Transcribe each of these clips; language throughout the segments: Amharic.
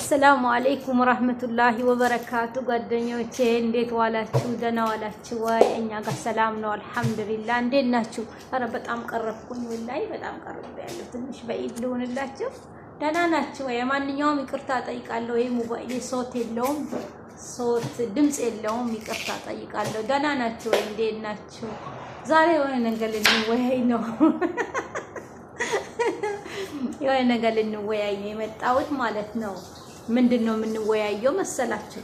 السلام عليكم ورحمة الله وبركاته. ጓደኞቼ እንዴት ዋላችሁ? ደህና ዋላችሁ ወይ? እኛ ጋር ሰላም ነው አልሐምዱሊላህ። እንዴት ናችሁ? ኧረ በጣም ቀረብኩኝ ወላሂ በጣም ቀርቤያለሁ። ትንሽ በኢድ ልሆንላችሁ። ደህና ናችሁ ወይ? ማንኛውም ይቅርታ ጠይቃለሁ። ወይ ሞባይሌ ሶት የለውም፣ ሶት ድምጽ የለውም። ይቅርታ ጠይቃለሁ። ደህና ናችሁ ወይ? እንዴት ናችሁ? ዛሬ የሆነ ነገር ልንወያይ ነው የሆነ ነገር ልንወያይ ነው የመጣሁት ማለት ነው። ምንድነው የምንወያየው መሰላችሁ?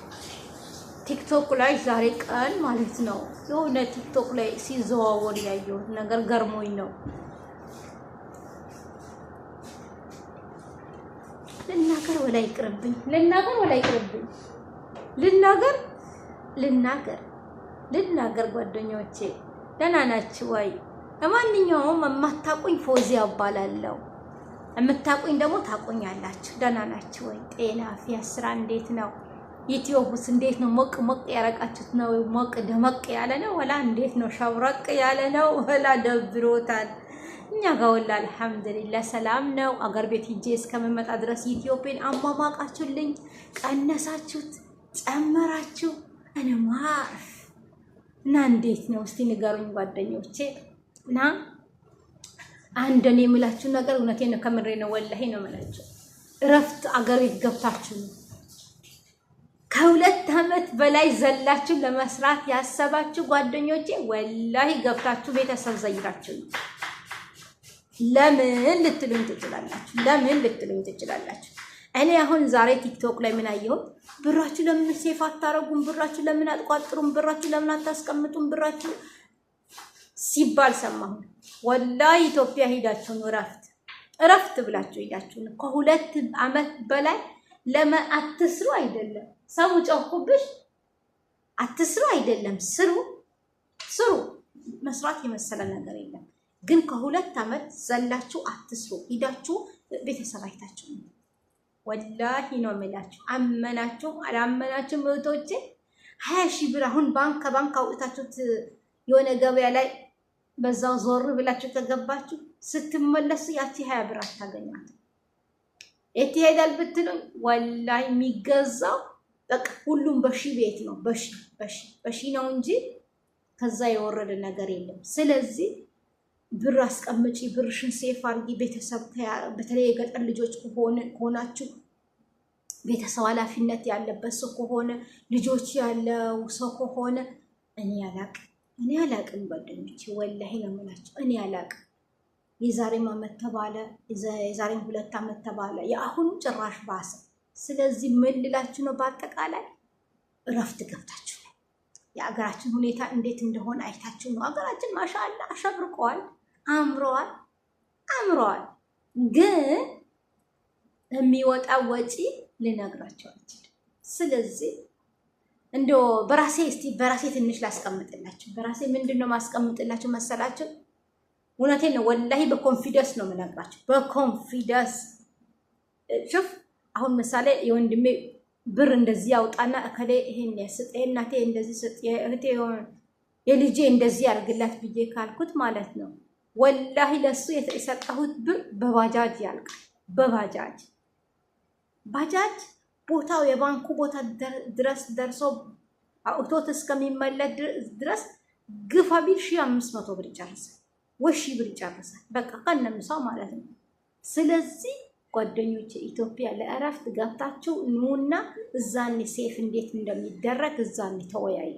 ቲክቶክ ላይ ዛሬ ቀን ማለት ነው የሆነ ቲክቶክ ላይ ሲዘዋወር ያየሁት ነገር ገርሞኝ ነው። ልናገር ወላ ይቅርብኝ፣ ልናገር ወላ ይቅርብኝ፣ ልናገር ጓደኞቼ ደህና ናችሁ ወይ? ለማንኛውም የማታውቁኝ ፎዚያ እባላለሁ። የምታውቁኝ ደግሞ ታውቁኛላችሁ። ደህና ናችሁ ወይ? ጤና አፍያ፣ ስራ እንዴት ነው? ዩቲዩብስ እንዴት ነው? ሞቅ ሞቅ ያረቃችሁት ነው? ሞቅ ደመቅ ያለ ነው ወላ እንዴት ነው? ሸብረቅ ያለ ነው ወላ ደብሮታል? እኛ ጋር ወላ አልሐምዱሊላህ ሰላም ነው። አገር ቤት ሂጄ እስከምመጣ ድረስ ኢትዮጵያን አሟሟቃችሁልኝ፣ ቀነሳችሁት፣ ጨመራችሁ። እኔ ማፍ እና እንዴት ነው እስቲ ንገሩኝ ጓደኞቼ። እና አንደኔ የምላችሁ ነገር እውነቴን ነው፣ ከምሬ ነው፣ ወላሂ ነው የምላችሁ። እረፍት አገር ቤት ገብታችሁ ነው ከሁለት ዓመት በላይ ዘላችሁ ለመስራት ያሰባችሁ ጓደኞቼ፣ ወላሂ ገብታችሁ ቤተሰብ ዘይራችሁ ነው። ለምን ልትሉኝ ትችላላችሁ? እኔ አሁን ዛሬ ቲክቶክ ላይ ምን አየሁ? ብራችሁ ለምን ሴፍ አታረጉም? ብራችሁ ለምን አትቋጥሩም? ብራችሁ ለምን አታስቀምጡም? ብራችሁ ሲባል ሰማሁ። ወላሂ ኢትዮጵያ ሄዳችሁ ነው እረፍት ብላችሁ ሄዳችሁ ነው። ከሁለት ዓመት በላይ አትስሩ አይደለም ሰው ጨውኩብሽ፣ አትስሩ አይደለም ስሩ። መስራት የመሰለ ነገር የለም። ግን ከሁለት ዓመት ዘላችሁ አትስሩ። ሄዳችሁ ቤተሰብ አይታችሁ ነው። ወላሂ ነው የምላችሁ። አመናችሁ አላመናችሁ እህቶቼ 20 ሺህ ብር አሁን ከባንክ አውጥታችሁት የሆነ ገበያ ላይ በዛው ዞር ብላችሁ ተገባችሁ ስትመለሱ ያቺ 20 ብር አታገኛት። የት ይሄዳል ብትሉኝ ወላሂ የሚገዛው በቃ ሁሉም በሺ ቤት ነው። በሺ ነው እንጂ ከዛ የወረደ ነገር የለም። ስለዚህ ብር አስቀምጪ፣ ብርሽን ሴፍ አድርጊ። ቤተሰብ በተለይ የገጠር ልጆች ከሆናችሁ ቤተሰብ ኃላፊነት ያለበት ሰው ከሆነ ልጆች ያለው ሰው ከሆነ እኔ አላቅም ጓደኞቼ፣ ወላሂ ነው የምላችሁ። እኔ አላቅም። የዛሬም ዓመት ተባለ፣ የዛሬም 2 ዓመት ተባለ፣ የአሁኑ ጭራሽ ባሰ። ስለዚህ ምን ልላችሁ ነው? በአጠቃላይ እረፍት ገብታችሁ ነው። የአገራችን ሁኔታ እንዴት እንደሆነ አይታችሁ ነው። አገራችን ማሻአላ አሸብርቀዋል፣ አምረዋል። ግን የሚወጣ ወጪ ልነግራችሁ አልችልም። ስለዚህ እንደው በራሴ ትንሽ ላስቀምጥላችሁ። በራሴ ምንድነው ማስቀምጥላችሁ መሰላችሁ? እውነቴን ነው ወላሂ፣ በኮንፊደንስ ነው የምነግራችሁ። በኮንፊደንስ ሹፍ። አሁን ምሳሌ የወንድሜ ብር እንደዚህ ያውጣና እከሌ ይሄን ያስጥ፣ እናቴ እንደዚህ ስጥ፣ እህቴ የልጄ እንደዚህ አድርግላት ብዬ ካልኩት ማለት ነው ወላሂ ለሱ የሰጠሁት ብር በባጃጅ ያልቃል። ባጃጅ ቦታው የባንኩ ቦታ ድረስ ደርሶ አውቶት እስከሚመለስ ድረስ ግፋ ቢል 1500 ብር ይጨርሳል ወይ 1000 ብር ይጨርሳል። በቃ ከነምሳው ማለት ነው። ስለዚህ ጓደኞቼ ኢትዮጵያ ለእረፍት ገብታችሁ ኑና እዛኔ ሴፍ እንዴት እንደሚደረግ እዛኔ ተወያዩ።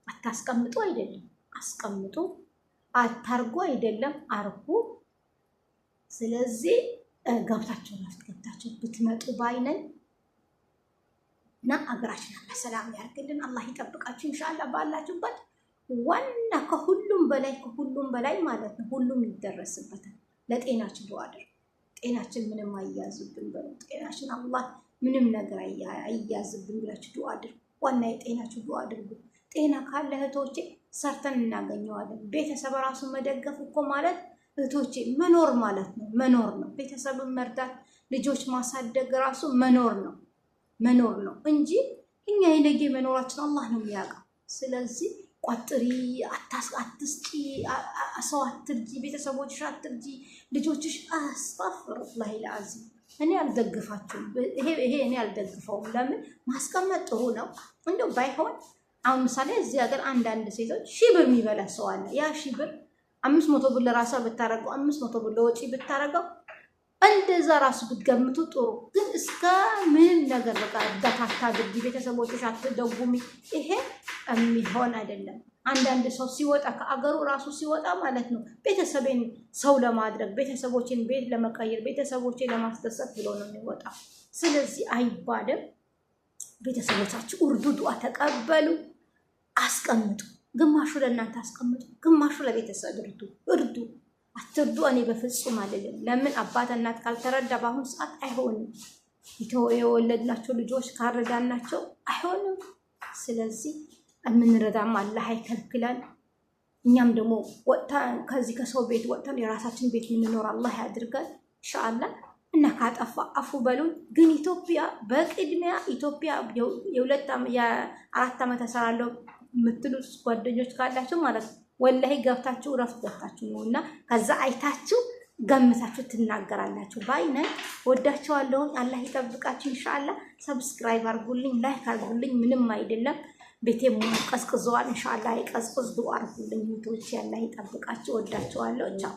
አታስቀምጡ አይደለም አስቀምጡ፣ አታርጉ አይደለም አርጉ። ስለዚህ ገብታችሁ ብትመጡ ባይነን እና አገራችን በሰላም ያርግልን። አላህ ይጠብቃችሁ ኢንሻአላህ ባላችሁበት። ዋና ከሁሉም በላይ ማለት ነው ሁሉም ይደረስበታል። ለጤናችን ዱአ አድርጉ። ጤናችን ምንም አይያዝብን በለው። ጤናችን አላህ ምንም ነገር አይያዝብን ብላችሁ ዱአ አድርጉ። ዋና የጤናችሁ ዱአ አድርጉ። ጤና ካለ እህቶቼ ሰርተን እናገኘዋለን። ቤተሰብ ራሱ መደገፍ እኮ ማለት እህቶቼ መኖር ማለት ነው። መኖር ነው። ቤተሰብን መርዳት፣ ልጆች ማሳደግ ራሱ መኖር ነው እንጂ እኛ የነገ መኖራችን አላህ ነው የሚያውቀው። ስለዚህ ቋጥሪ፣ አትስጪ፣ ሰው አትርጂ፣ ቤተሰቦችሽ አትርጂ፣ ልጆችሽ አስተግፊሩላህ አልዓዚም እኔ አልደግፋችሁም። ይሄ እኔ አልደግፈውም። ለምን ማስቀመጥ ጥሩ ነው። እንደው ባይሆን አሁን ምሳሌ እዚህ ሀገር አንዳንድ ሴቶች 1000 ብር የሚበላ ሰው አለ። ያ 1000 ብር 500 ብር ለራሷ ብታረገው 500 ብር ለወጪ ብታረገው እንደዛ ራሱ ብትገምቱ ጥሩ። ግን እስከ ምንም ነገር በቃ እርዳታ አታድርጊ፣ ቤተሰቦችሽ አትደጉሚ፣ ይሄ የሚሆን አይደለም። አንዳንድ ሰው ሲወጣ ከአገሩ ራሱ ሲወጣ ማለት ነው ቤተሰቤን ሰው ለማድረግ ቤተሰቦችን ቤት ለመቀየር ቤተሰቦችን ለማስደሰት ብሎ ነው የሚወጣው። ስለዚህ አይባልም። ቤተሰቦቻችሁ እርዱ፣ ዱዓ ተቀበሉ፣ አስቀምጡ። ግማሹ ለእናንተ አስቀምጡ፣ ግማሹ ለቤተሰብ እርዱ። አትርዱ እኔ በፍጹም አይደለም። ለምን አባት እናት ካልተረዳ በአሁኑ ሰዓት አይሆንም። የወለድናቸው ልጆች ካልረዳናቸው አይሆንም። ስለዚህ የምንረዳም አላህ አይከልክለን። እኛም ደግሞ ወጥተን ከዚህ ከሰው ቤት ወጥተን የራሳችን ቤት የምንኖር አላህ ያድርገን ኢንሻአላህ። እና ካጠፋ አፉ በሉን። ግን ኢትዮጵያ በቅድሚያ ኢትዮጵያ የ4 ዓመት እሰራለሁ የምትሉት ጓደኞች ካላችሁ ማለት ነው ወላሂ ገብታችሁ ረፍት ገብታችሁ ነውና ከዛ አይታችሁ ገምታችሁ ትናገራላችሁ። ባይነ ወዳችኋለሁ። አላህ ይጠብቃችሁ ኢንሻአላህ። ሰብስክራይብ አድርጉልኝ፣ ላይክ አድርጉልኝ። ምንም አይደለም። ቤቴ ቀዝቅዟል። ኢንሻአላህ ይቀዝቅዝ። ዱአ አድርጉልኝ። ሙቶች አላህ ይጠብቃችሁ። ወዳችኋለሁ። ቻው።